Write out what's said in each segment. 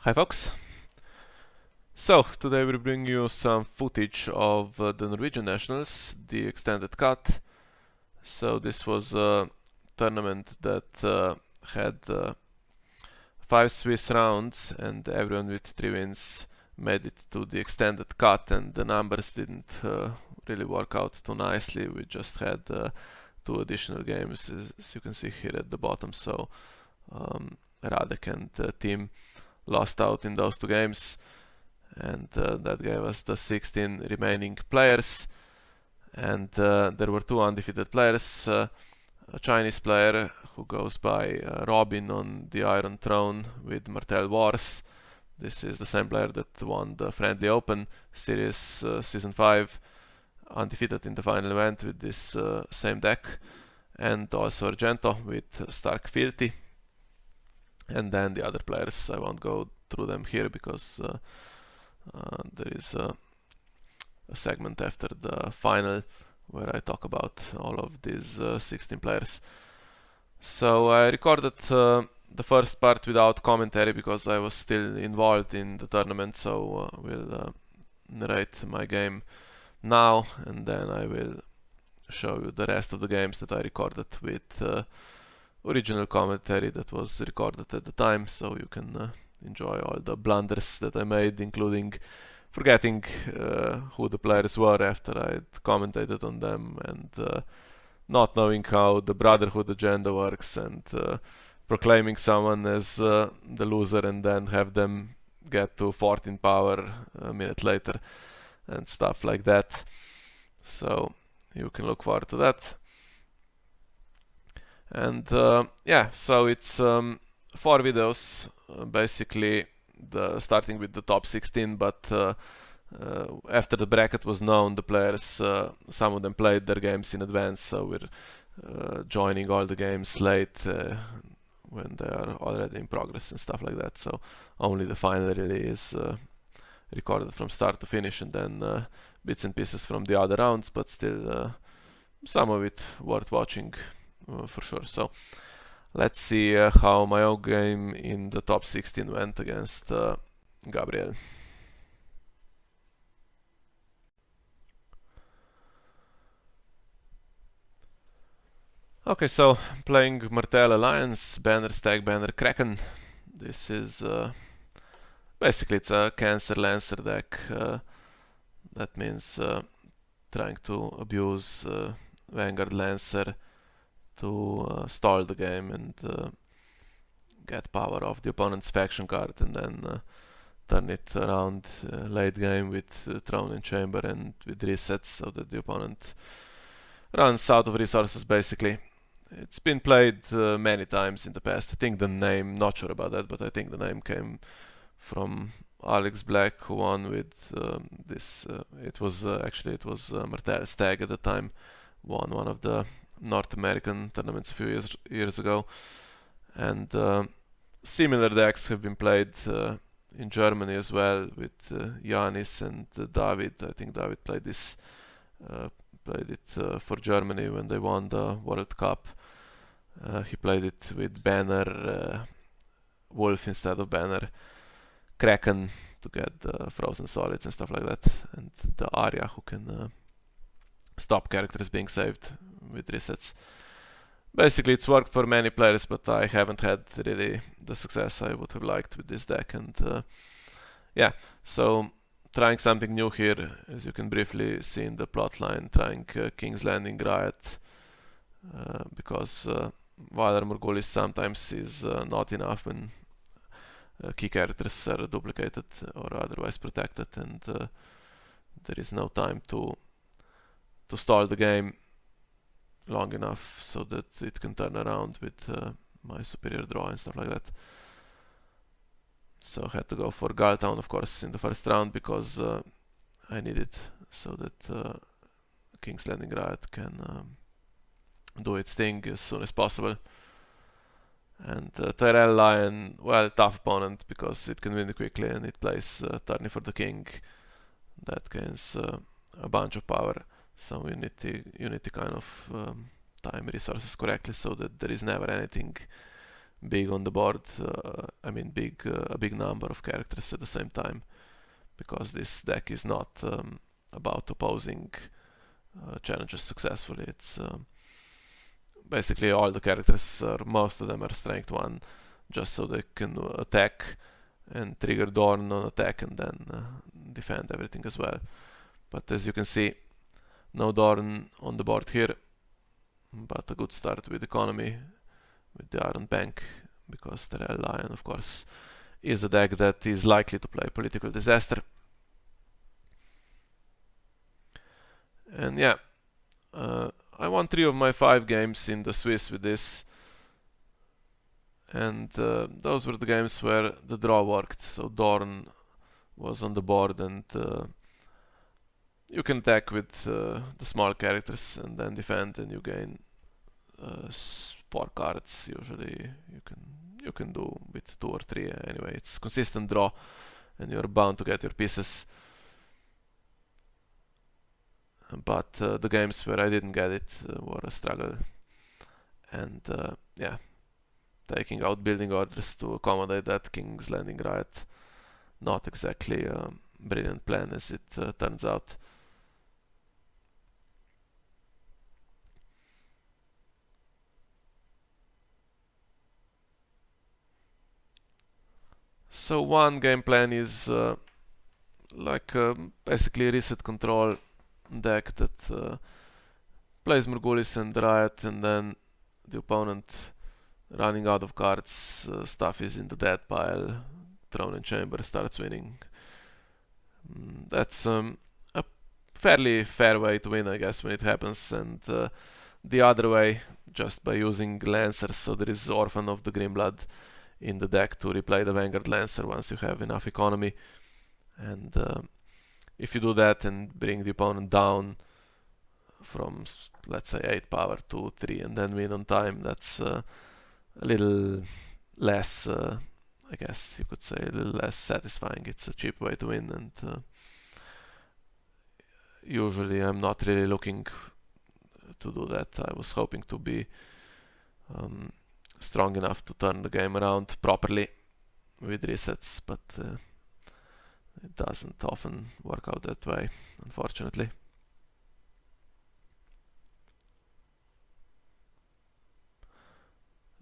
Hi folks. So today we'll bring you some footage of the Norwegian Nationals, the extended cut. So this was a tournament that had 5 Swiss rounds, and everyone with 3 wins made it to the extended cut, and the numbers didn't really work out too nicely. We just had 2 additional games, as you can see here at the bottom. So Radek and team lost out in those 2 games, and that gave us the 16 remaining players. And there were 2 undefeated players, a Chinese player who goes by Robin on the Iron Throne with Martell Wars. This is the same player that won the Friendly Open Series Season 5, undefeated in the final event with this same deck. And also Argento with Stark Filthy. And then the other players, I won't go through them here because there is a segment after the final where I talk about all of these 16 players. So I recorded the first part without commentary because I was still involved in the tournament, so we'll narrate my game now, and then I will show you the rest of the games that I recorded with original commentary that was recorded at the time, so you can enjoy all the blunders that I made, including forgetting who the players were after I'd commentated on them, and not knowing how the Brotherhood agenda works, and proclaiming someone as the loser and then have them get to 14 power a minute later and stuff like that. So you can look forward to that. And yeah, so it's 4 videos, basically starting with the top 16, but after the bracket was known, the players, some of them played their games in advance, so we're joining all the games late when they are already in progress and stuff like that. So only the final really is recorded from start to finish, and then bits and pieces from the other rounds, but still some of it worth watching for sure. So let's see how my own game in the top 16 went against Gabryel. Okay, so playing Martell Alliance, Banner Stag, Banner Kraken. This is basically it's a Cancer Lancer deck. That means trying to abuse Vanguard Lancer to stall the game and get power off the opponent's faction card, and then turn it around late game with Throne in Chamber and with resets so that the opponent runs out of resources basically. It's been played many times in the past. I think the name, not sure about that, but I think the name came from Alex Black, who won with this. It was Martell Stag at the time, won one of the North American tournaments a few years ago. And similar decks have been played in Germany as well with Yanis and David. I think David played it for Germany when they won the World Cup. He played it with Banner Wolf instead of Banner Kraken to get the frozen solids and stuff like that, and the Arya who can stop characters being saved with resets. Basically it's worked for many players, but I haven't had really the success I would have liked with this deck, and yeah, so trying something new here, as you can briefly see in the plotline, trying King's Landing Riot, because Valar Morghulis sometimes is not enough when key characters are duplicated or otherwise protected, and there is no time to stall the game long enough so that it can turn around with my superior draw and stuff like that. So I had to go for Galtown, of course, in the first round because I need it so that King's Landing Riot can do its thing as soon as possible. And Tyrell Lion, well, tough opponent because it can win quickly and it plays Tourney for the King. That gains a bunch of power. So you need to kind of time resources correctly so that there is never anything big on the board. I mean, a big number of characters at the same time, because this deck is not about opposing challenges successfully. It's basically all the characters, most of them are strength 1, just so they can attack and trigger Dorn on attack and then defend everything as well. But as you can see, no Dorn on the board here, but a good start with economy, with the Iron Bank, because Tyrell Lion, of course, is a deck that is likely to play Political Disaster. And yeah, I won 3 of my 5 games in the Swiss with this, and those were the games where the draw worked. So Dorn was on the board, and you can attack with the small characters and then defend, and you gain 4 cards usually. You can do with 2 or 3 anyway. It's consistent draw, and you're bound to get your pieces. But the games where I didn't get it were a struggle, and yeah, taking out building orders to accommodate that King's Landing Riot, not exactly a brilliant plan, as it turns out. So one game plan is like basically a reset control deck that plays Morgulis and Riot, and then the opponent running out of cards, stuff is in the dead pile, Throne in Chamber, starts winning. That's a fairly fair way to win, I guess, when it happens. And the other way, just by using Lancers, so there is Orphan of the Grimblood in the deck to replay the Vanguard Lancer once you have enough economy. And if you do that and bring the opponent down from, let's say, 8 power to 3 and then win on time, that's a little less, I guess you could say, a little less satisfying. It's a cheap way to win, and usually I'm not really looking to do that. I was hoping to be strong enough to turn the game around properly with resets, but it doesn't often work out that way, unfortunately.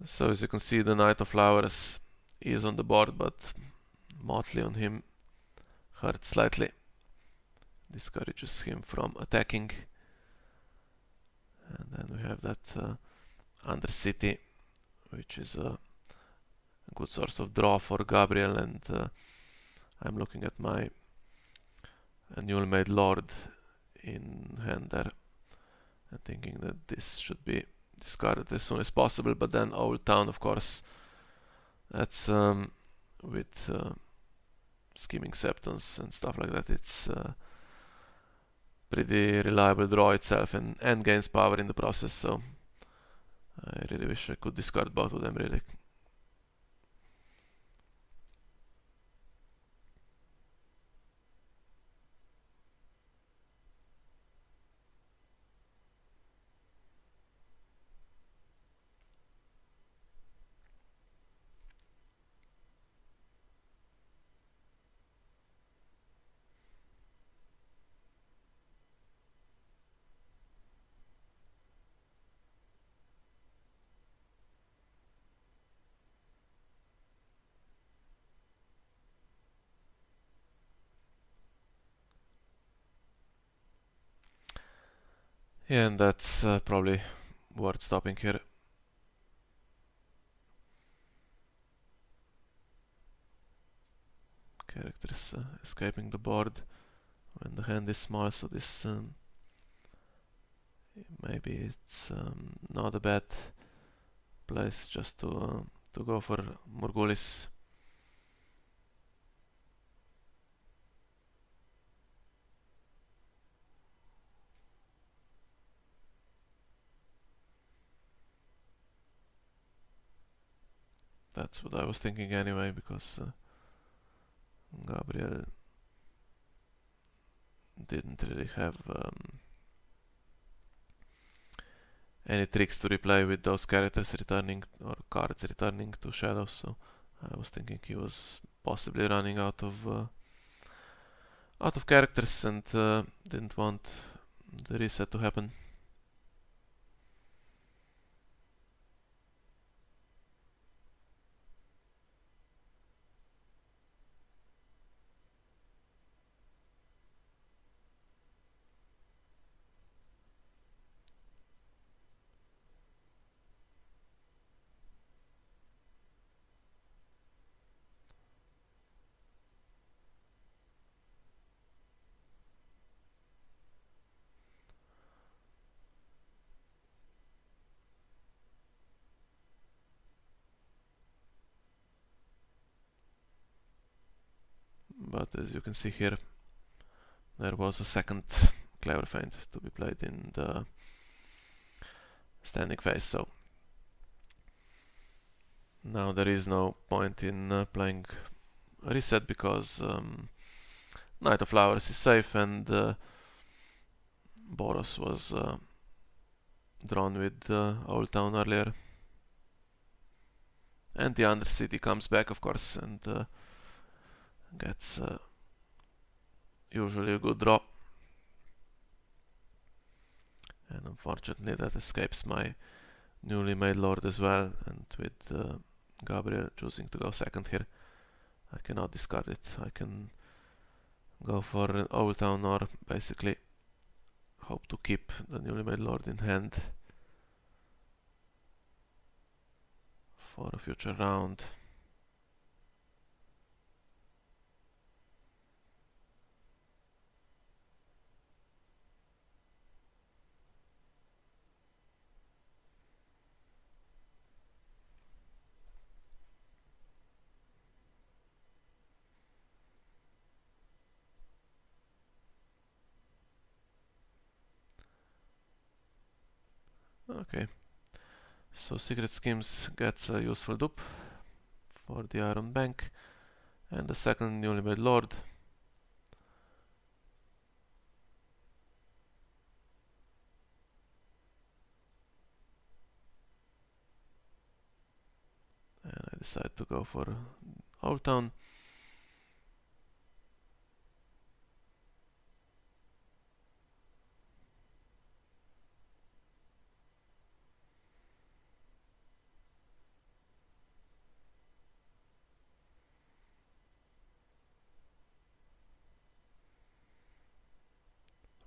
So as you can see, the Knight of Flowers is on the board, but Motley on him hurts slightly, discourages him from attacking. And then we have that Undercity, which is a good source of draw for Gabryel, and I'm looking at my newly made Lord in hand there and thinking that this should be discarded as soon as possible. But then Old Town, of course, that's with Scheming Septons and stuff like that, it's pretty reliable draw itself, and gains power in the process, so I really wish I could discard both of them, really. Yeah, and that's probably worth stopping here. Characters escaping the board when the hand is small, so this maybe it's not a bad place just to go for Morgulis. That's what I was thinking anyway, because Gabryel didn't really have any tricks to replay with those characters returning or cards returning to shadows, so I was thinking he was possibly running out of characters and didn't want the reset to happen. But as you can see here, there was a second clever feint to be played in the standing phase, so now there is no point in playing a reset because Knight of Flowers is safe and Boros was drawn with Old Town earlier. And the Undercity comes back, of course, and gets usually a good draw. And unfortunately that escapes my newly made lord as well, and with Gabryel choosing to go second here, I cannot discard it. I can go for an Old Town or basically hope to keep the newly made lord in hand for a future round. Okay, so Secret Schemes gets a useful dupe for the Iron Bank and the second newly made lord. And I decide to go for Old Town.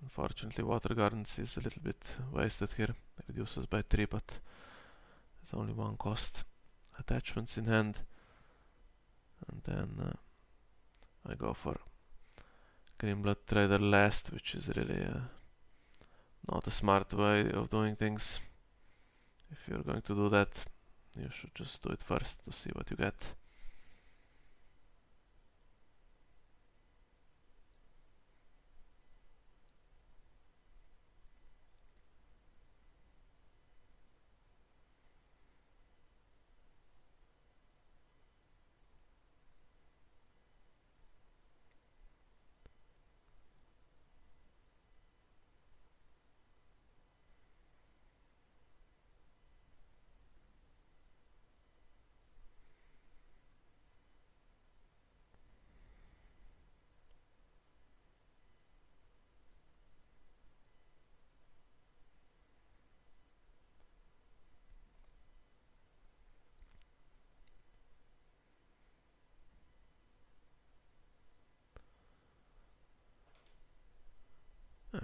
Unfortunately, Water Gardens is a little bit wasted here. It reduces by 3, but there's only one cost. Attachments in hand. And then I go for Grimblood Trader last, which is really not a smart way of doing things. If you're going to do that, you should just do it first to see what you get.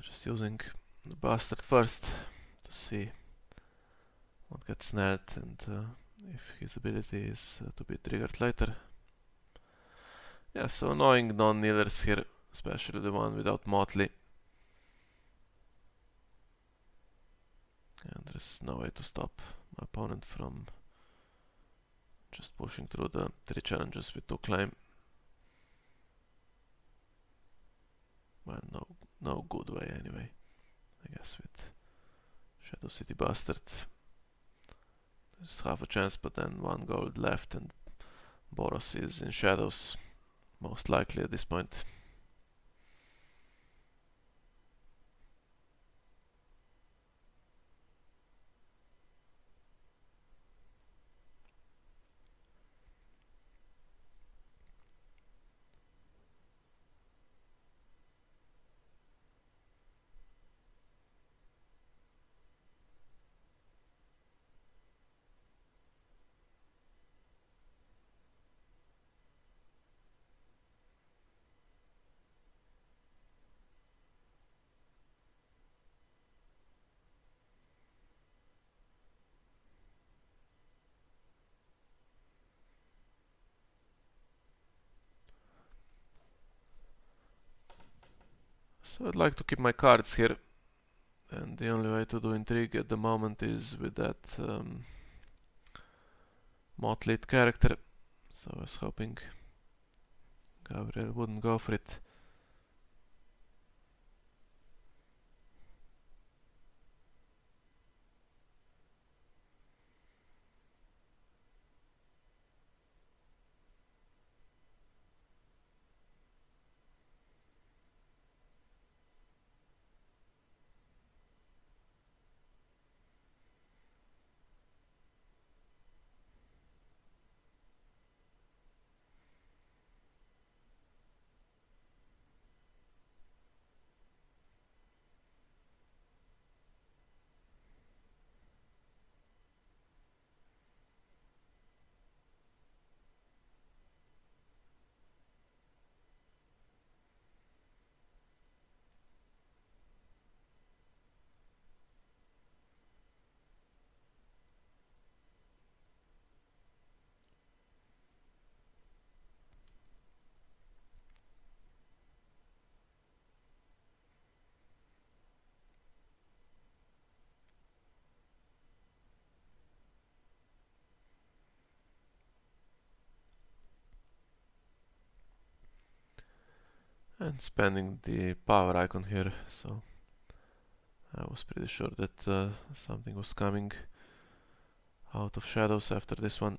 Just using the bastard first to see what gets snared and if his ability is to be triggered later. Yeah, so annoying non-kneelers here, especially the one without Motley. And there's no way to stop my opponent from just pushing through the 3 challenges with 2 claim. Well, no good way anyway. I guess with Shadow City Bastard there's half a chance, but then 1 gold left and Boros is in shadows, most likely at this point. So I'd like to keep my cards here, and the only way to do intrigue at the moment is with that motley character. So I was hoping Gabryel wouldn't go for it. And spending the power icon here, so I was pretty sure that something was coming out of shadows after this one.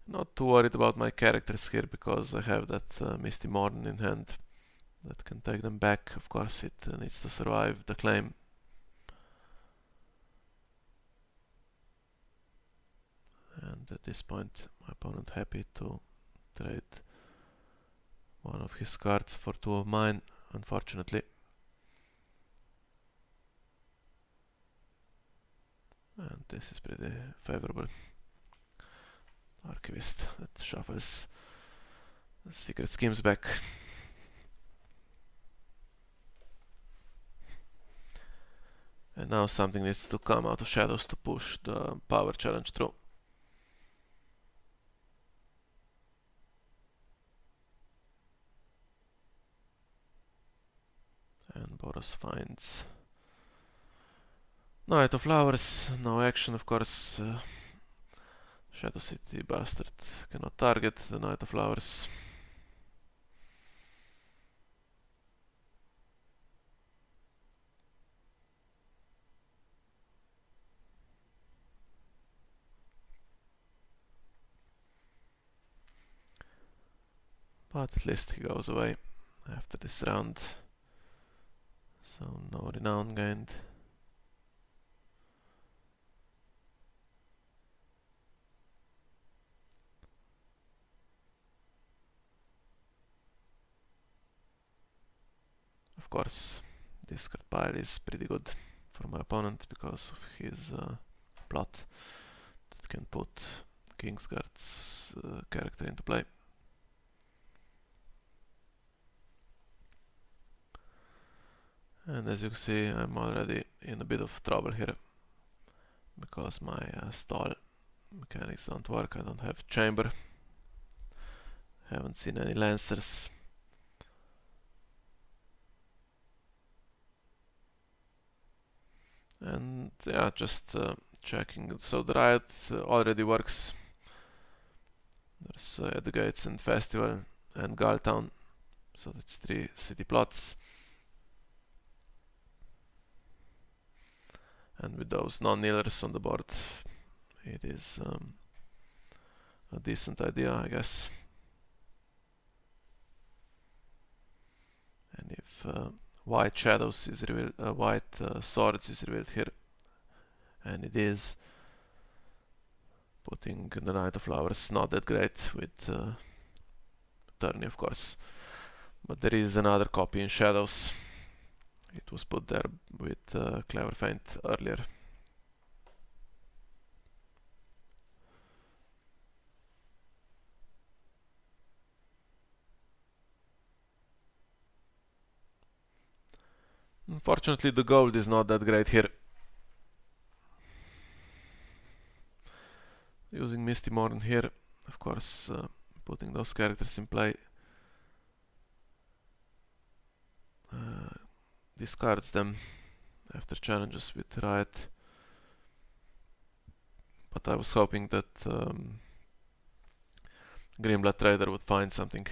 Not too worried about my characters here, because I have that Misty Morn in hand that can take them back. Of course it needs to survive the claim. And at this point my opponent happy to trade one of his cards for two of mine, unfortunately. And this is pretty favorable. Archivist that shuffles the secret schemes back. And now something needs to come out of shadows to push the power challenge through. And Boros finds Knight of Flowers, no action of course. Shadow City Bastard cannot target the Knight of Flowers. But at least he goes away after this round. So no renown gained. Of course, this card pile is pretty good for my opponent because of his plot that can put Kingsguard's character into play. And as you can see, I'm already in a bit of trouble here because my stall mechanics don't work. I don't have chamber, haven't seen any lancers. And yeah, just checking. So the riot already works. There's at the gates and festival and Galtown, so that's 3 city plots. And with those non-kneelers on the board, it is a decent idea, I guess. And if white shadows is revealed, white swords is revealed here, and it is, putting the Knight of Flowers not that great with tourney, of course. But there is another copy in shadows. It was put there with Clever Feint earlier. Unfortunately, the gold is not that great here. Using Misty Morn here, of course, putting those characters in play discards them after challenges with Riot. But I was hoping that Greenblood Trader would find something.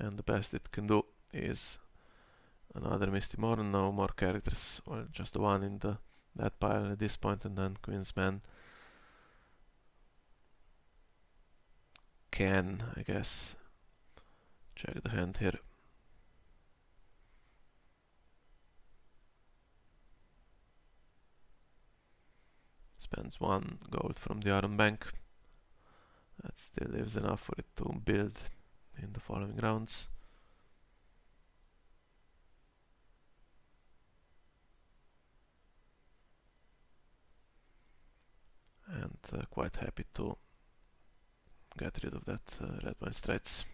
And the best it can do is another Misty Morn, no more characters, or just the one in that pile at this point, and then Queen's Man can, I guess, check the hand here. Spends 1 gold from the Iron Bank. That still leaves enough for it to build in the following rounds. And quite happy to get rid of that red wine straits.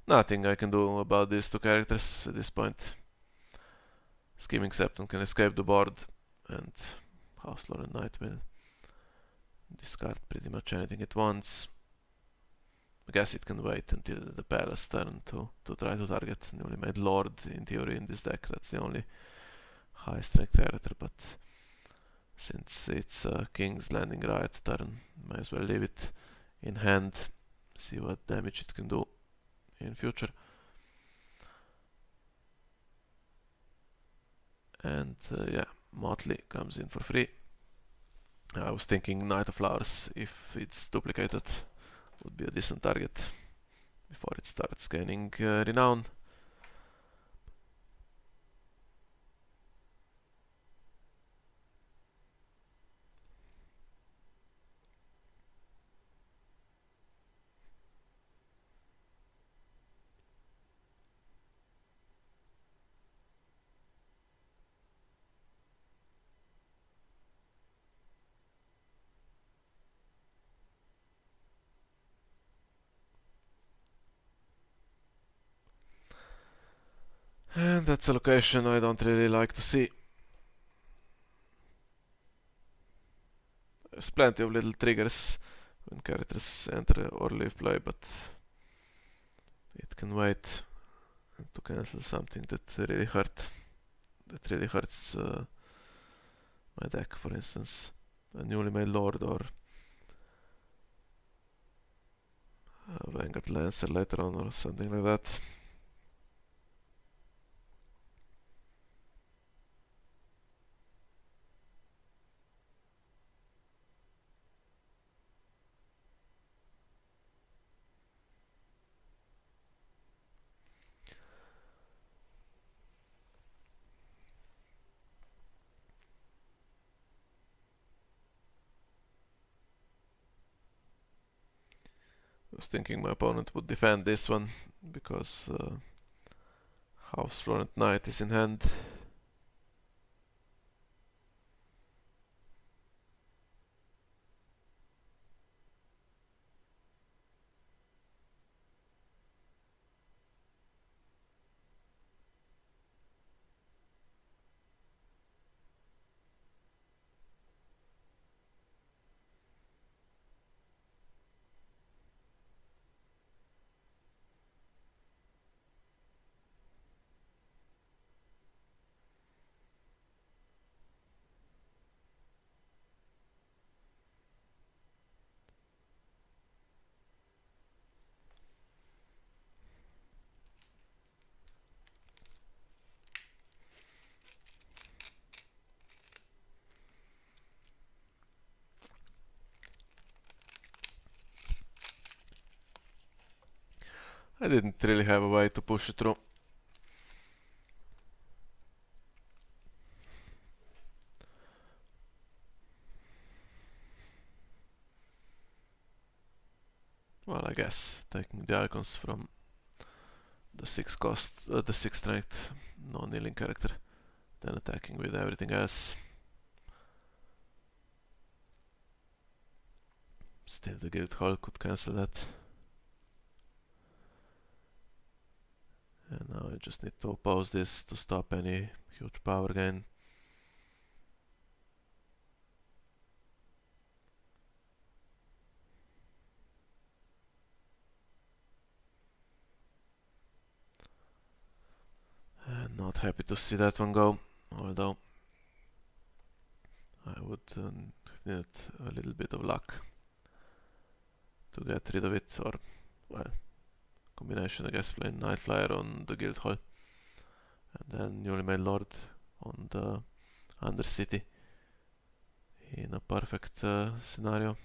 Nothing I can do about these 2 characters at this point. Scheming Septon can escape the board, and House Lord and Knight will discard pretty much anything it wants. I guess it can wait until the Palace turn to try to target newly made Lord, in theory, in this deck. That's the only high strength character, but since it's King's landing Riot turn, might as well leave it in hand, see what damage it can do in future. And yeah, Motley comes in for free. I was thinking Knight of Flowers, if it's duplicated, would be a decent target before it starts gaining renown. And that's a location I don't really like to see. There's plenty of little triggers when characters enter or leave play, but it can wait to cancel something that really hurts my deck. For instance, a newly made Lord or a Vanguard Lancer later on, or something like that. I was thinking my opponent would defend this one because House Florent Knight is in hand. I didn't really have a way to push it through. Well, I guess taking the icons from the 6 cost, the 6 strength non-kneeling character, then attacking with everything else. Still, the Guild Hall could cancel that. And now I just need to oppose this to stop any huge power gain. Not happy to see that one go, although I would need a little bit of luck to get rid of it, or, well, combination, I guess, playing Night Flyer on the Guild Hall and then Newly Made Lord on the Undercity in a perfect scenario.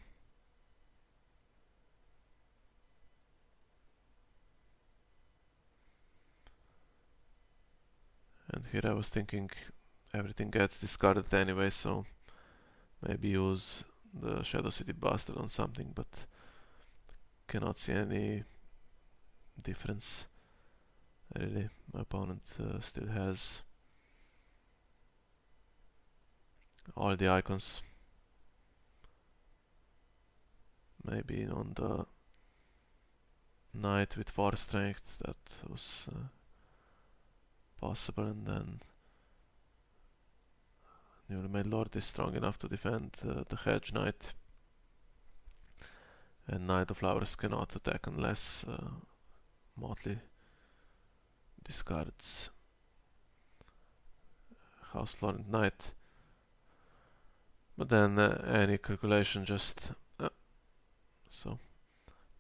And here I was thinking everything gets discarded anyway, so maybe use the Shadow City Bastard on something, but cannot see any difference. Really, my opponent still has all the icons. Maybe on the Knight with 4 strength that was possible, and then Newly Made Lord is strong enough to defend the Hedge Knight, and Knight of Flowers cannot attack unless Motley discards House Florent Knight. But then any calculation just... so,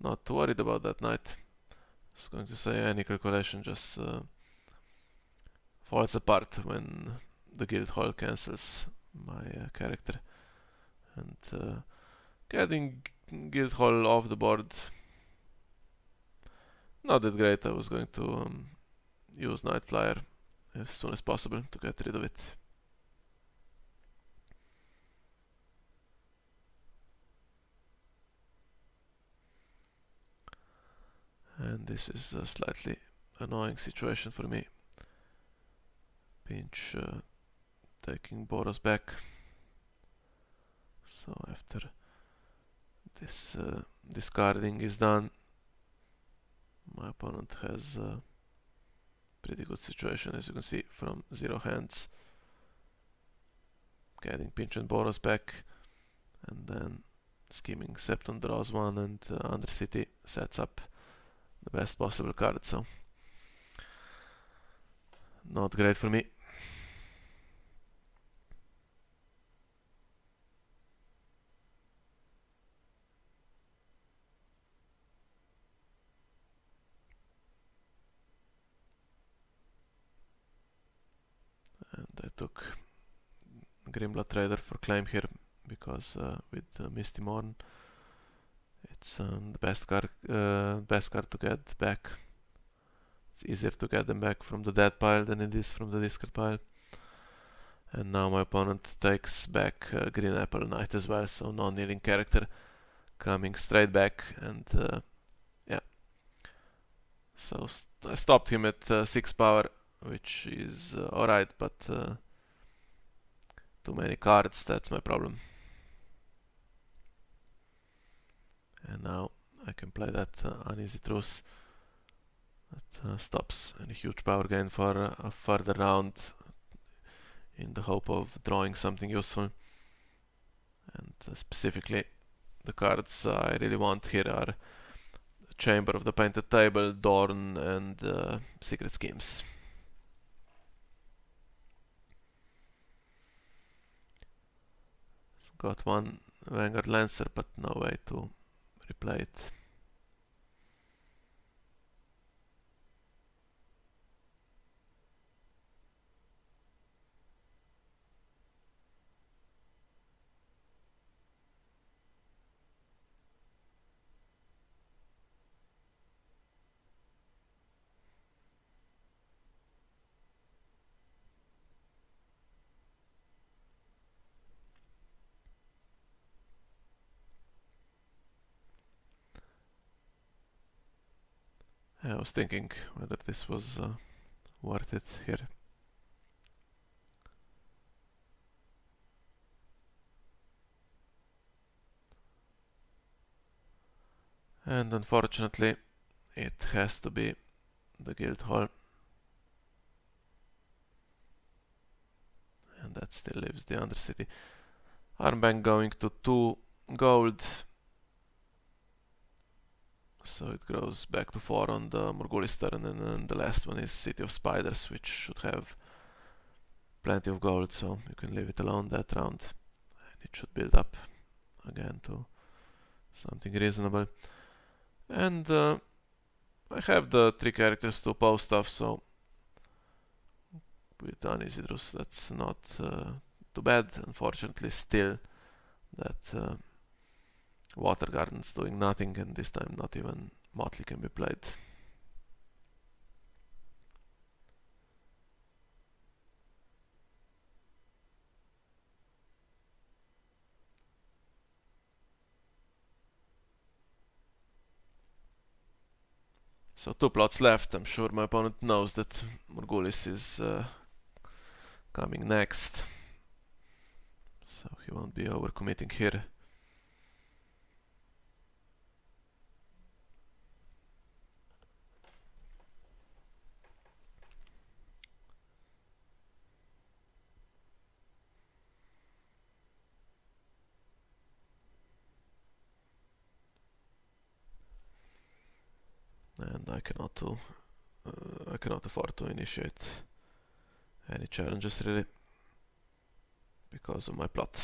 not too worried about that Knight. I was going to say any calculation just falls apart when the Guild Hall cancels my character. And getting Guild Hall off the board, not that great. I was going to use Night Flyer as soon as possible to get rid of it. And this is a slightly annoying situation for me. Pinch taking Boros back. So after this discarding is done, my opponent has a pretty good situation, as you can see, from 0 hands. Getting Pinch and Boros back, and then scheming Septon draws one, and Undercity sets up the best possible card, so not great for me. And I took Grimblood Trader for claim here, because with Misty Morn it's the best card to get back. It's easier to get them back from the dead pile than it is from the discard pile. And now my opponent takes back Green Apple Knight as well, so non-kneeling character coming straight back, and yeah. So I stopped him at 6 power, which is alright, but too many cards, that's my problem. And now I can play that Uneasy Truce. That stops any huge power gain for a further round, in the hope of drawing something useful. And specifically, the cards I really want here are Chamber of the Painted Table, Dorn, and Secret Schemes. Got one Vanguard Lancer, but no way to replay it. I was thinking whether this was worth it here. And unfortunately, it has to be the Guild Hall. And that still leaves the Undercity. Armbank going to 2 gold. So it grows back to 4 on the Morgulis turn, and then the last one is City of Spiders, which should have plenty of gold, so you can leave it alone that round. And it should build up again to something reasonable. And I have the 3 characters to oppose stuff, so with Anisidrus that's not too bad. Unfortunately, still that Water Garden's doing nothing, and this time not even Motley can be played. So 2 plots left. I'm sure my opponent knows that Morgulis is coming next, so he won't be overcommitting here. And I cannot afford to initiate any challenges really because of my plot.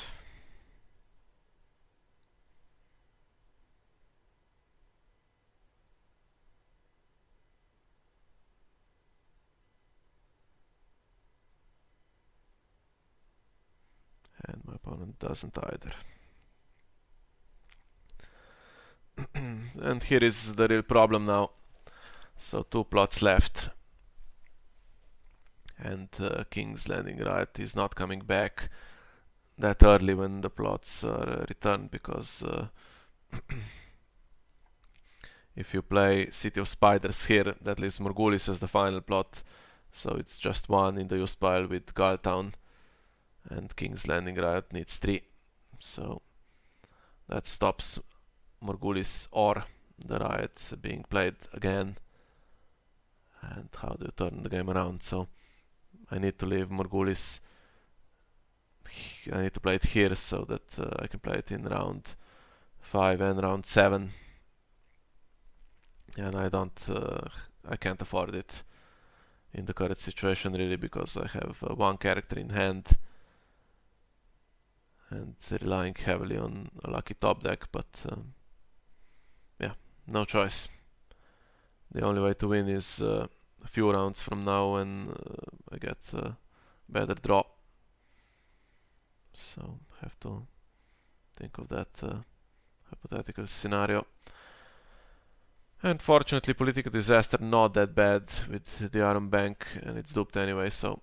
And my opponent doesn't either. And here is the real problem now. So 2 plots left, and King's Landing Riot is not coming back that early when the plots are returned, because if you play City of Spiders here, that leaves Morgulis as the final plot, so it's just 1 in the used pile with Galtown, and King's Landing Riot needs 3, so that stops Morgulis or the Riot being played again. And how do you turn the game around? So I need to leave Morgulis, I need to play it here so that I can play it in round 5 and round 7, and I can't afford it in the current situation really, because I have 1 character in hand and relying heavily on a lucky top deck, but yeah, no choice. The only way to win is a few rounds from now when I get a better draw. So have to think of that hypothetical scenario. And fortunately, Political Disaster not that bad with the Iron Bank, and it's duped anyway, so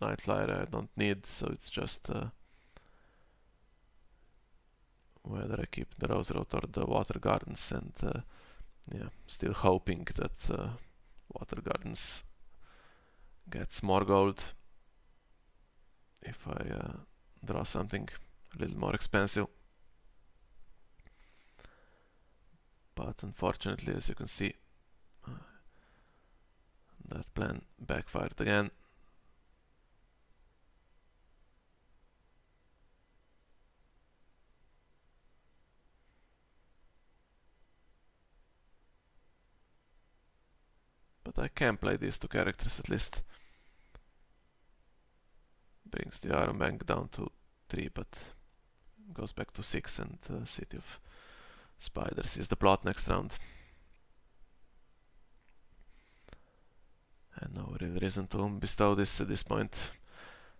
Nightflyer I don't need, so it's just whether I keep the Rose Road or the Water Gardens, and yeah, still hoping that Water Gardens gets more gold if I draw something a little more expensive. But unfortunately, as you can see, that plan backfired again. But I can play these 2 characters at least. Brings the Iron Bank down to 3, but goes back to 6, and City of Spiders is the plot next round. And no real reason to bestow this at this point.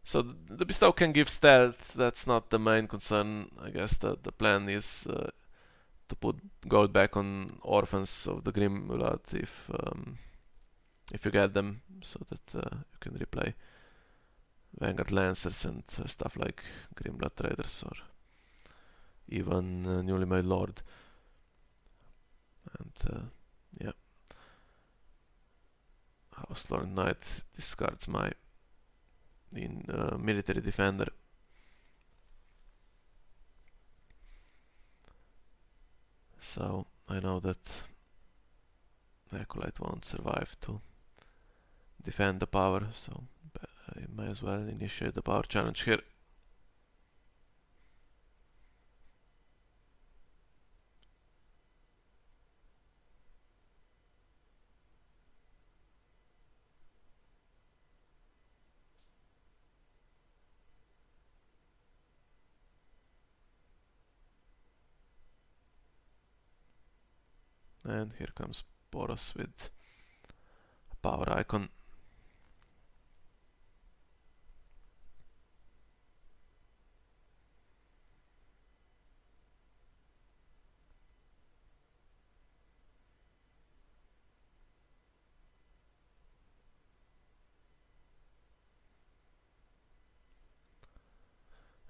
So the bestow can give stealth, that's not the main concern. I guess the plan is to put gold back on Orphans of the Grimblood if you get them, so that you can replay Vanguard Lancers and stuff like Grimblood Traders or even Newly Made Lord. And yeah, House Lord Knight discards my Military Defender. So I know that Acolyte won't survive to defend the power, so I may as well initiate the power challenge here. And here comes Boros with a power icon.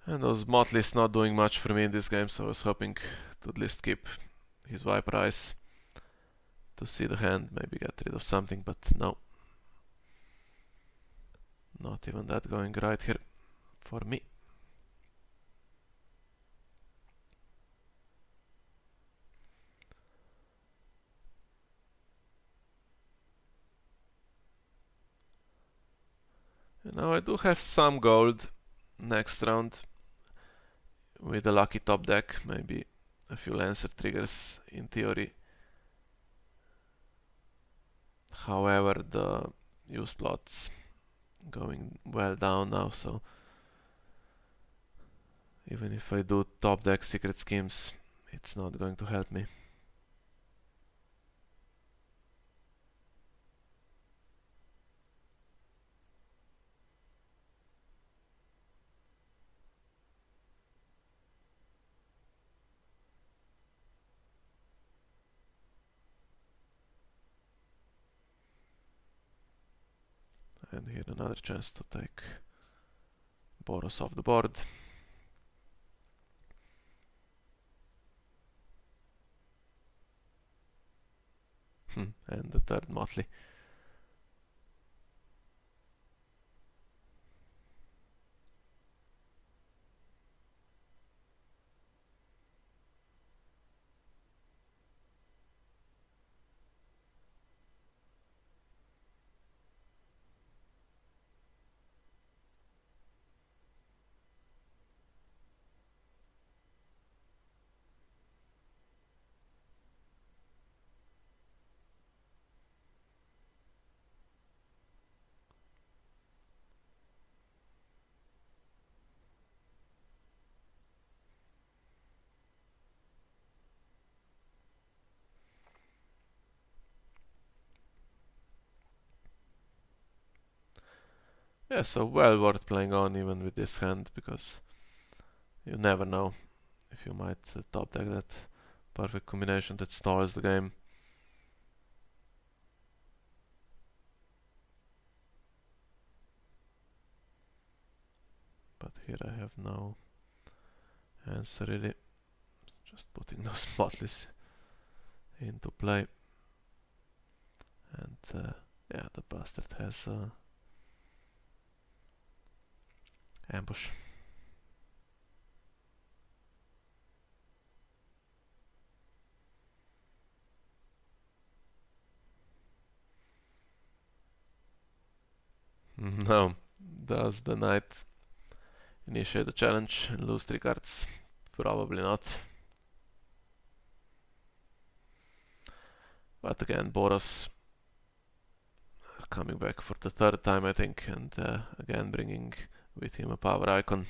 And those Motley's not doing much for me in this game, so I was hoping to at least keep his Viper Eyes to see the hand, maybe get rid of something, but no. Not even that going right here for me. And now I do have some gold next round with a lucky top deck, maybe a few Lancer triggers in theory. However, the use plots going well down now, so even if I do top deck secret schemes, it's not going to help me. And here another chance to take Boros off the board. And the third Motley. Yeah, so well worth playing on even with this hand, because you never know if you might top deck that perfect combination that stalls the game. But here I have no answer really. Just putting those Motleys into play. And yeah, the bastard has ambush. No. Does the knight initiate the challenge and lose 3 cards? Probably not. But again, Boros coming back for the third time, I think, and again bringing with him a power icon.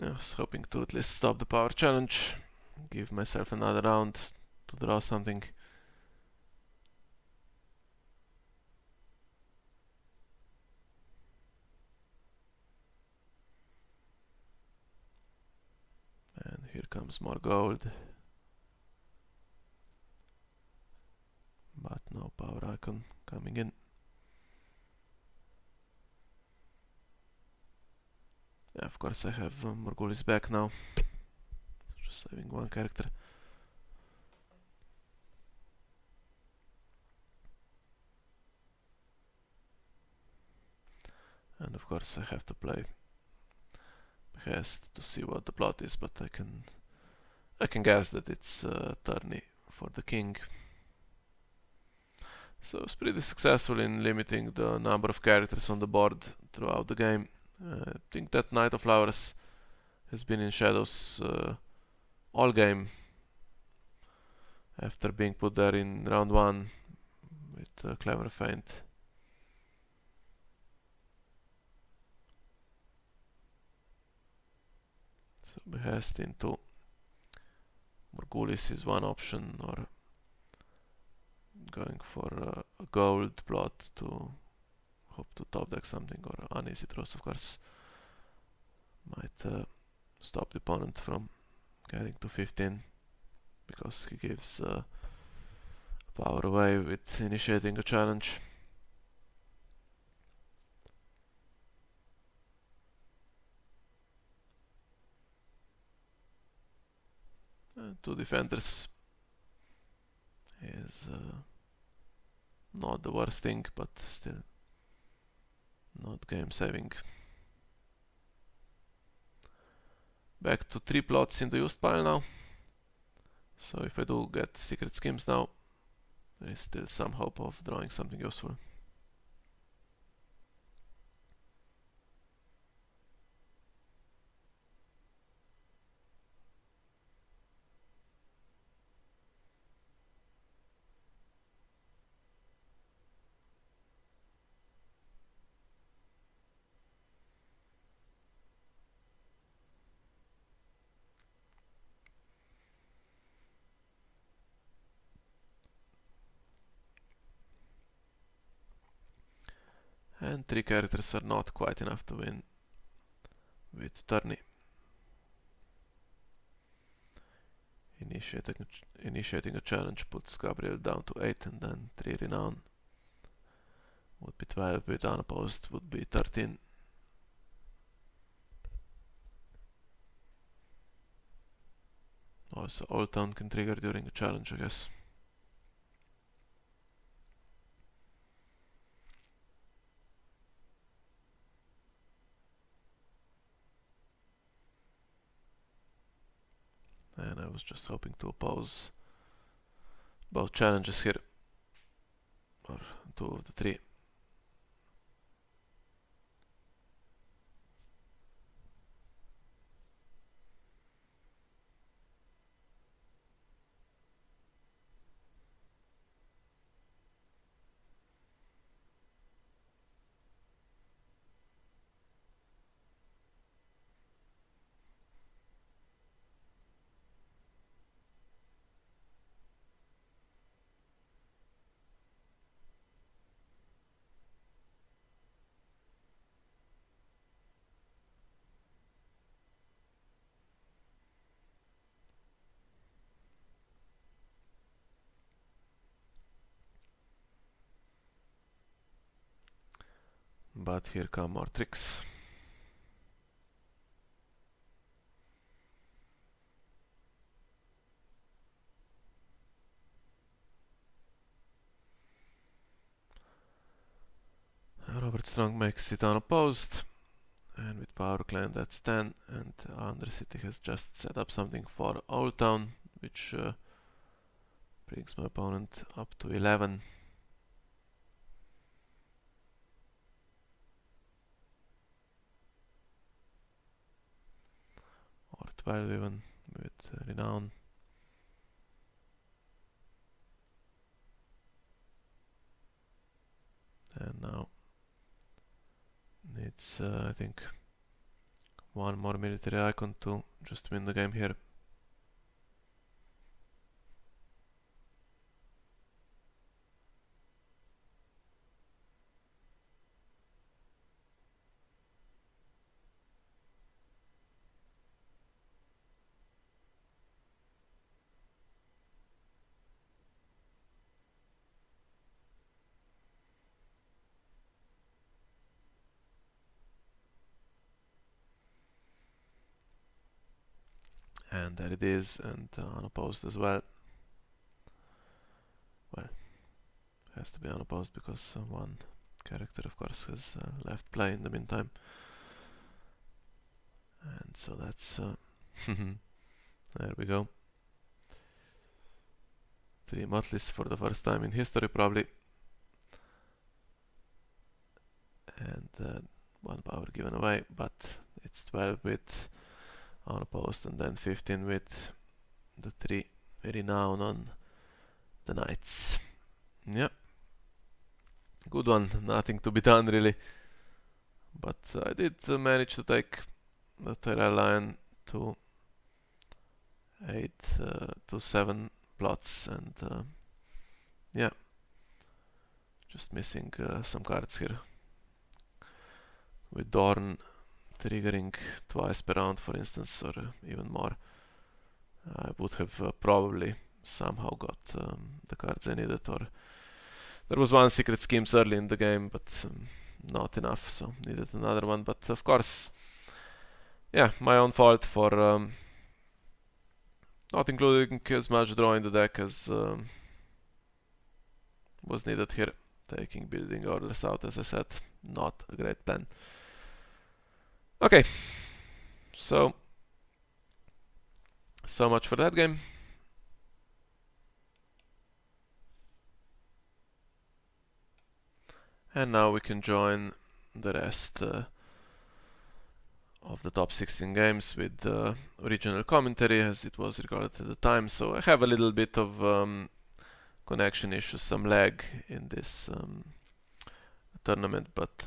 I was hoping to at least stop the power challenge, give myself another round to draw something. Here comes more gold. But no power icon coming in. Yeah, of course I have Morgulis back now. Just saving one character. And of course I have to play Hest to see what the plot is, but I can guess that it's tourney for the king. So it's pretty successful in limiting the number of characters on the board throughout the game. I think that Knight of Flowers has been in shadows all game after being put there in round 1 with a clever feint. So Behest into Morgulis is one option, or going for a gold plot to hope to top deck something, or uneasy throws of course might stop the opponent from getting to 15 because he gives power away with initiating a challenge. Two defenders is not the worst thing, but still not game saving. Back to 3 plots in the used pile now. So if I do get secret schemes now, there is still some hope of drawing something useful. And 3 characters are not quite enough to win with tourney. Initiating a challenge puts Gabryel down to 8 and then 3 renown. Would be 12 with unopposed, would be 13. Also Old Town can trigger during a challenge, I guess. And I was just hoping to oppose both challenges here, or 2 of the 3. But here come more tricks. Robert Strong makes it unopposed, and with Power Clan that's 10, and Undercity has just set up something for Old Town, which brings my opponent up to 11. Or 12 even, with Renown. And now needs, I think, one more military icon to just win the game here. And there it is, and unopposed as well. Well, has to be unopposed because one character, of course, has left play in the meantime. And so that's there we go. 3 Motleys for the first time in history, probably. And 1 power given away, but it's 12 with unopposed and then 15 with the 3 renown on the knights. Yeah, good one, nothing to be done really. But I did manage to take the Tyrell line to 8 to 7 plots, and yeah, just missing some cards here. With Dorn triggering twice per round, for instance, or even more, I would have probably somehow got the cards I needed, or there was one secret schemes early in the game, but not enough, so needed another one. But of course, yeah, my own fault for not including as much draw in the deck as was needed here. Taking building orders out, as I said, not a great plan. Okay, so much for that game. And now we can join the rest of the top 16 games with the original commentary as it was recorded at the time. So I have a little bit of connection issues, some lag in this tournament, but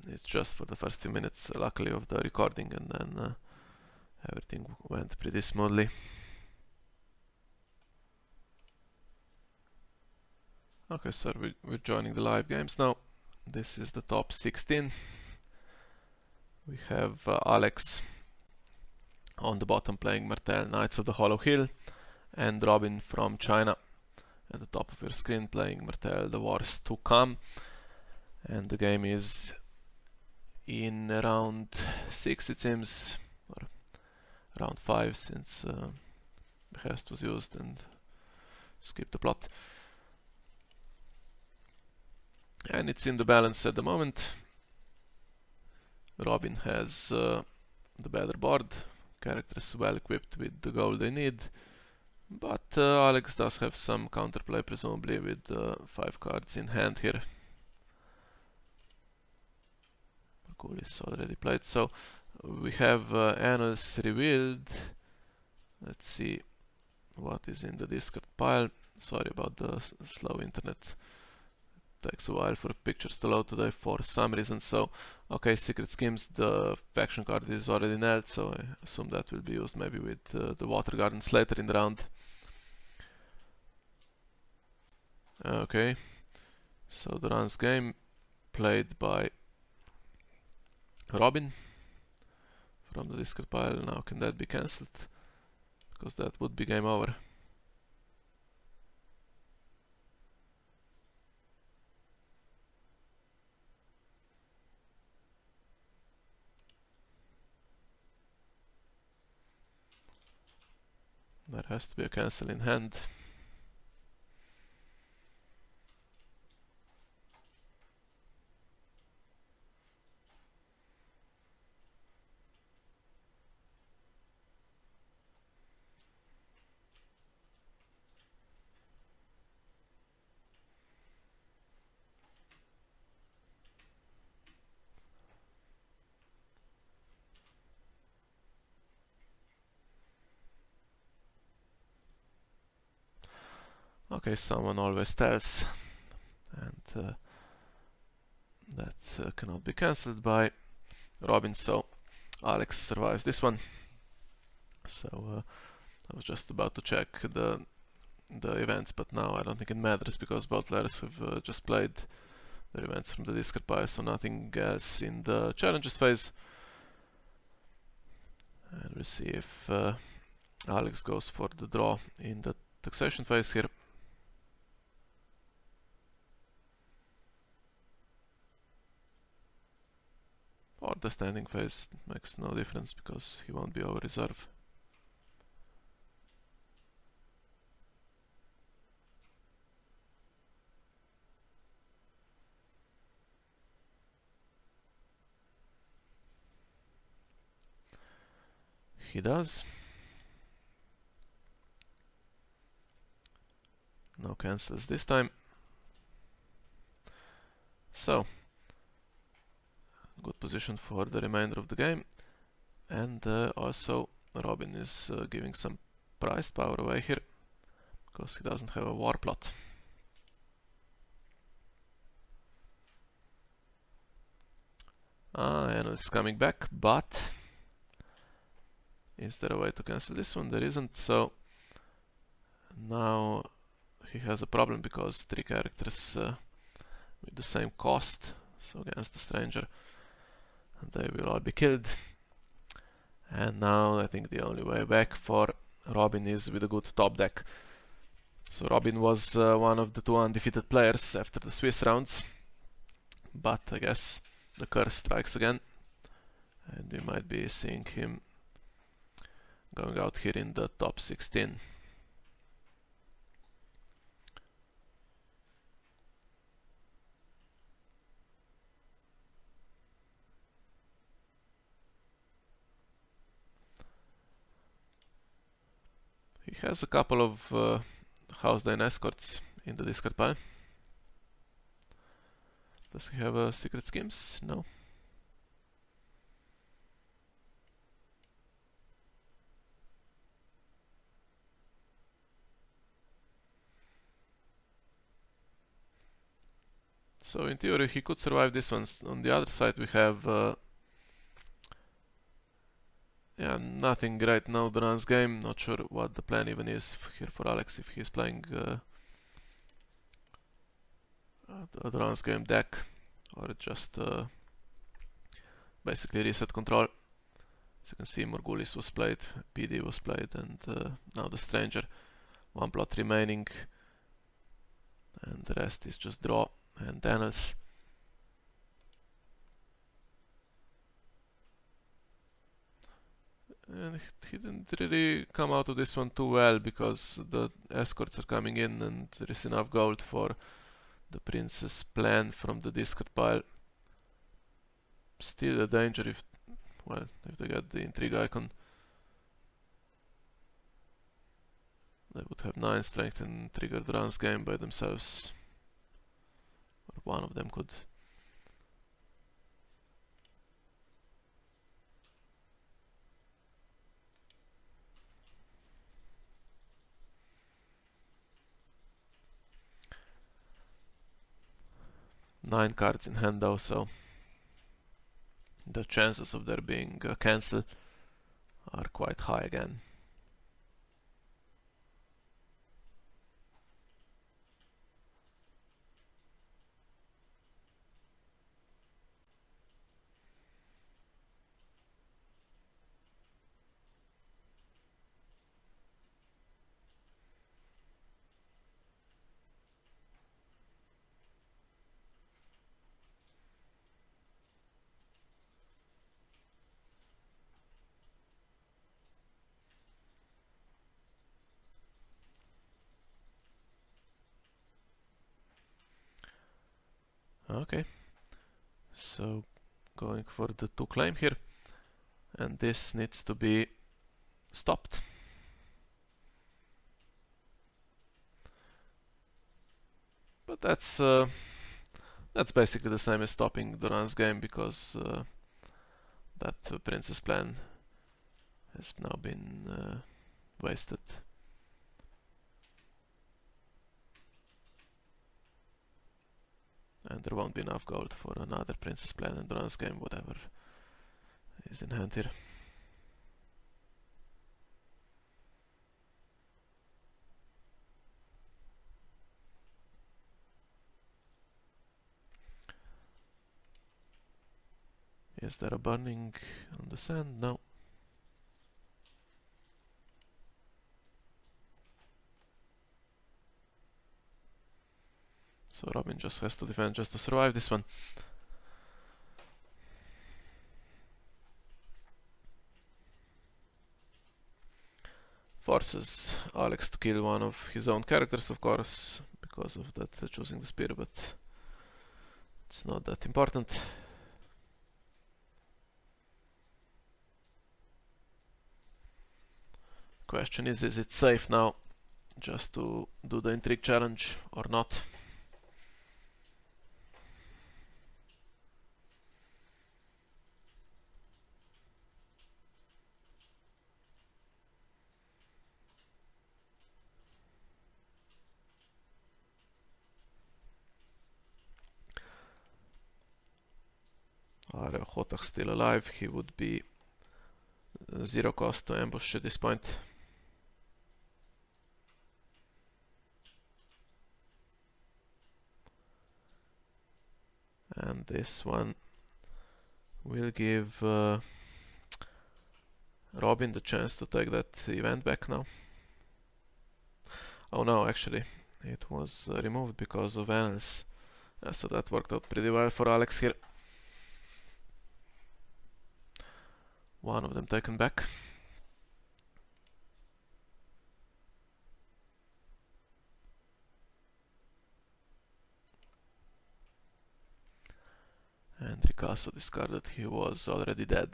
it's just for the first few minutes, luckily, of the recording, and then everything went pretty smoothly. Okay, so we're joining the live games now. This is the top 16. We have Alex on the bottom playing Martell, Knights of the Hollow Hill, and Robin from China at the top of your screen playing Martell, The Wars to Come. And the game is in round 6, it seems, or round 5, since Behest was used and skipped the plot. And it's in the balance at the moment. Robin has the better board, characters well equipped with the gold they need, but Alex does have some counterplay, presumably with 5 cards in hand here. Cool is already played, so we have Annals revealed. Let's see what is in the discard pile. Sorry about the slow internet. Takes a while for pictures to load today for some reason. So, okay, Secret Schemes, the faction card is already nailed, so I assume that will be used maybe with the Water Gardens later in the round. Okay, so the runs game played by Robin from the discard pile. Now can that be cancelled? Because that would be game over. There has to be a cancel in hand. Okay, someone always tells, and that cannot be cancelled by Robin, so Alex survives this one. So I was just about to check the events, but now I don't think it matters because both players have just played their events from the discard pile, so nothing else in the challenges phase. And we'll see if Alex goes for the draw in the taxation phase here. Or the standing phase, makes no difference because he won't be over reserve. He does. No cancels this time. So, good position for the remainder of the game. And also Robin is giving some priced power away here, because he doesn't have a war plot. And it's coming back, but is there a way to cancel this one? There isn't, so now he has a problem because 3 characters with the same cost, so against the stranger, they will all be killed. And now I think the only way back for Robin is with a good top deck. So Robin was one of the 2 undefeated players after the Swiss rounds, but I guess the curse strikes again, and we might be seeing him going out here in the top 16. He has a couple of House Dane escorts in the discard pile. Does he have secret schemes? No. So in theory he could survive this one. On the other side we have yeah, nothing right now, Duran's game. Not sure what the plan even is here for Alex, if he's playing a Duran's game deck, or just basically reset control. As you can see, Morgulis was played, PD was played, and now the stranger. 1 plot remaining, and the rest is just draw and Daniels. And he didn't really come out of this one too well, because the escorts are coming in and there is enough gold for the prince's plan from the discard pile. Still a danger if, well, if they get the intrigue icon. They would have 9 strength and trigger Duran's game by themselves. Or one of them could. Nine cards in hand though, so the chances of there being a cancel are quite high again. Okay, so going for the 2 claim here, and this needs to be stopped. But that's basically the same as stopping Duran's game, because that prince's plan has now been wasted. And there won't be enough gold for another prince's plan and Duran's game, whatever is in hand here. Is there a burning on the sand? No. So Robin just has to defend just to survive this one. Forces Alex to kill one of his own characters, of course, because of that choosing the spear, but it's not that important. Question is it safe now just to do the intrigue challenge or not? Are Hotach still alive? He would be zero cost to ambush at this point. And this one will give Robin the chance to take that event back now. Oh no, actually, it was removed because of Annals. So that worked out pretty well for Alex here. One of them taken back. And Ricasso discarded, he was already dead.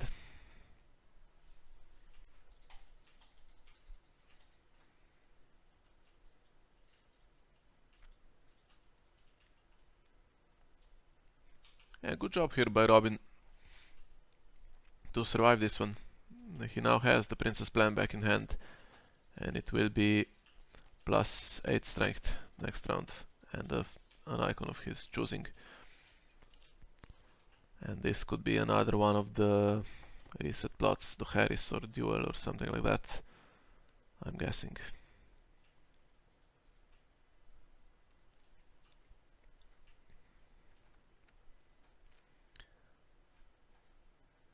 Yeah, good job here by Robin to survive this one. He now has the Princess Plan back in hand, and it will be plus 8 strength next round, and an icon of his choosing. And this could be another one of the reset plots, the Harris or duel or something like that, I'm guessing.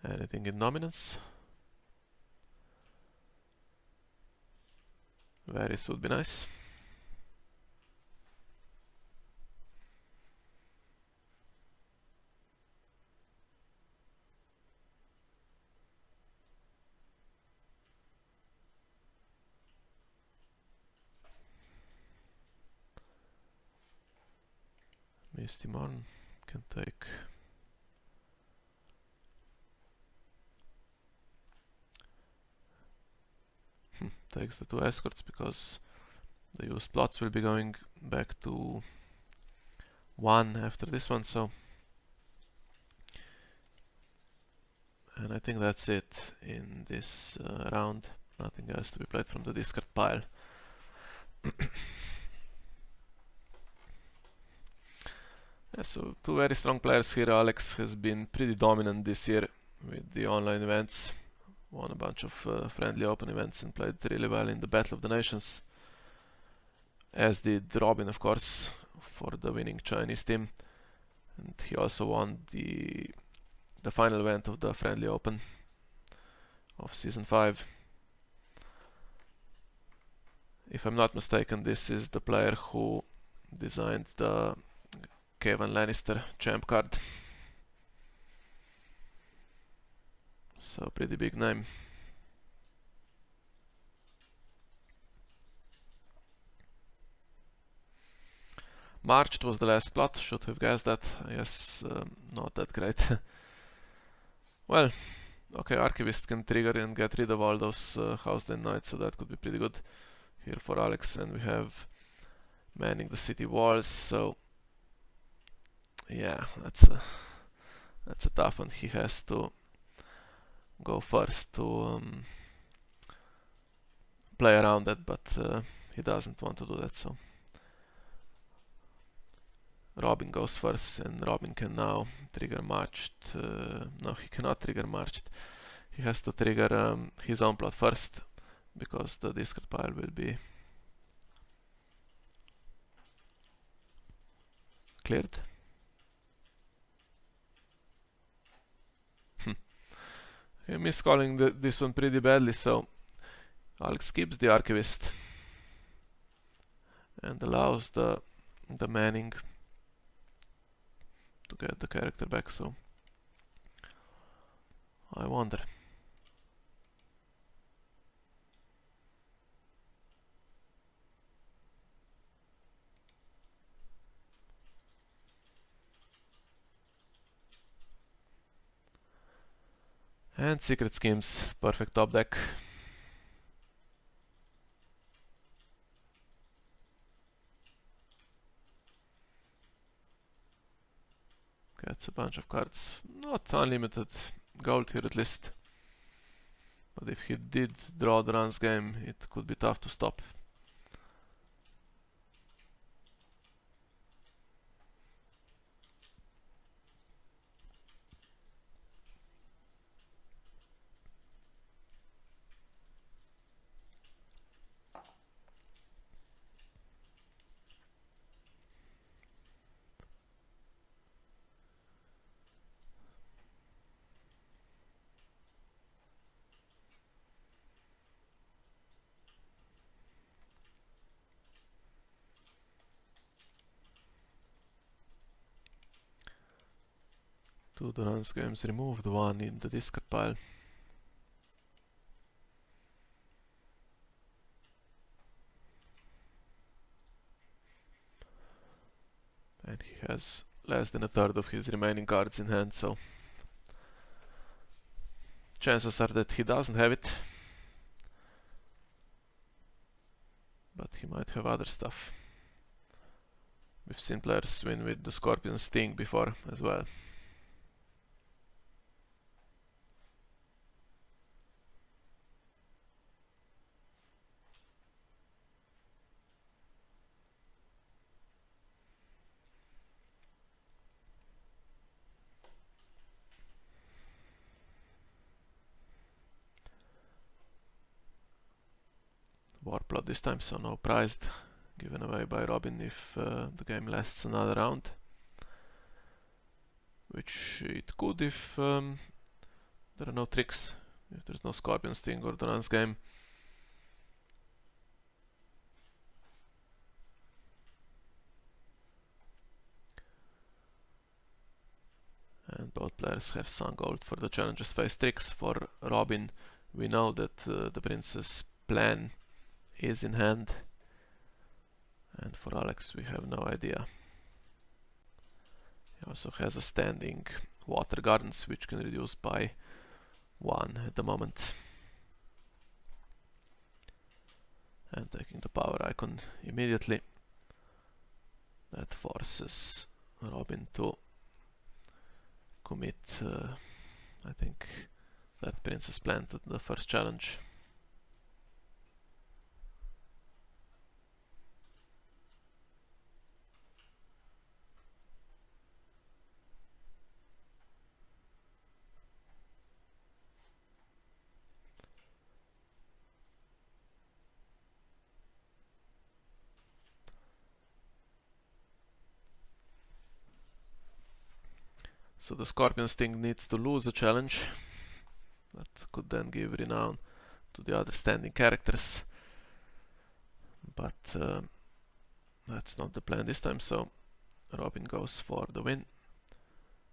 Anything in dominance? Varys would be nice. Misty Morn can take takes the 2 escorts because the used plots will be going back to 1 after this one, so and I think that's it in this round. Nothing else to be played from the discard pile. Yeah, so 2 very strong players here. Alex has been pretty dominant this year with the online events. Won a bunch of friendly open events and played really well in the Battle of the Nations. As did Robin, of course, for the winning Chinese team. And he also won the final event of the Friendly Open of Season 5. If I'm not mistaken, this is the player who designed the Kevin Lannister champ card. So pretty big name. Marched was the last plot, should have guessed that. I guess not that great. Well, okay, Archivist can trigger and get rid of all those House Den Knights, so that could be pretty good here for Alex. And we have manning the city walls, so yeah, that's a tough one. He has to go first to play around that, but he doesn't want to do that, so Robin goes first, and Robin can now trigger Marched. No, he cannot trigger Marched. He has to trigger his own plot first, because the discard pile will be cleared. He miscalling this one pretty badly, so Alex skips the Archivist and allows the manning to get the character back, so I wonder. And Secret Schemes, perfect top deck. Gets a bunch of cards. Not unlimited gold here at least. But if he did draw the runs game, it could be tough to stop. Two the runs games removed, one in the discard pile. And he has less than a third of his remaining cards in hand, so chances are that he doesn't have it. But he might have other stuff. We've seen players win with the Scorpion Sting before as well. Warplot this time, so no prized, given away by Robin if the game lasts another round. Which it could if there are no tricks, if there's no Scorpion Sting or the runs game. And both players have some gold for the challenger's face tricks. For Robin, we know that the Prince's plan is in hand, and for Alex we have no idea. He also has a standing Water Gardens, which can reduce by 1 at the moment. And taking the power icon immediately. That forces Robin to commit, I think, that Prince's plan to the first challenge. So the Scorpion Sting needs to lose a challenge. That could then give renown to the other standing characters. But that's not the plan this time, so Robin goes for the win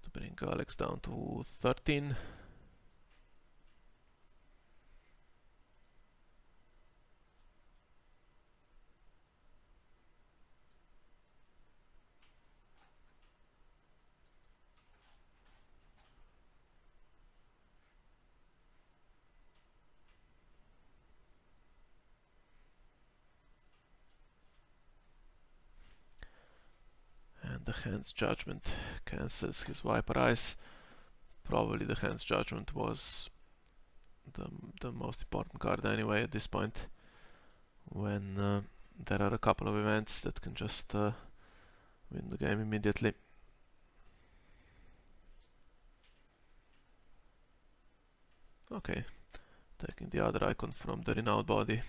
to bring Alex down to 13. The Hand's Judgment cancels his Viper Eyes. Probably the Hand's Judgment was the most important card anyway at this point, when there are a couple of events that can just win the game immediately. Okay, taking the other icon from the renowned body.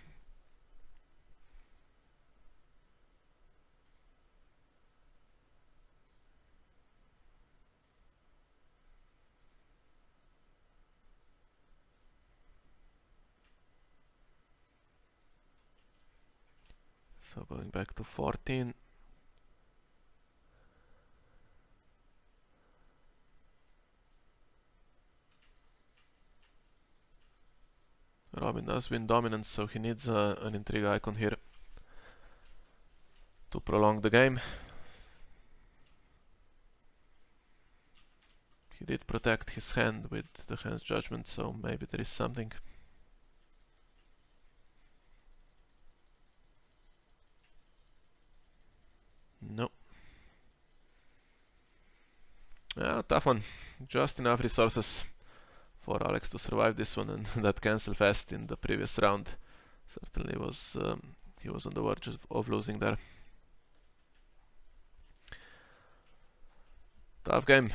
So going back to 14. Robin does win dominance, so he needs an intrigue icon here to prolong the game. He did protect his hand with the Hand's Judgment, so maybe there is something. No. Yeah, tough one. Just enough resources for Alex to survive this one, and that cancel fast in the previous round certainly was he was on the verge of losing there. Tough game.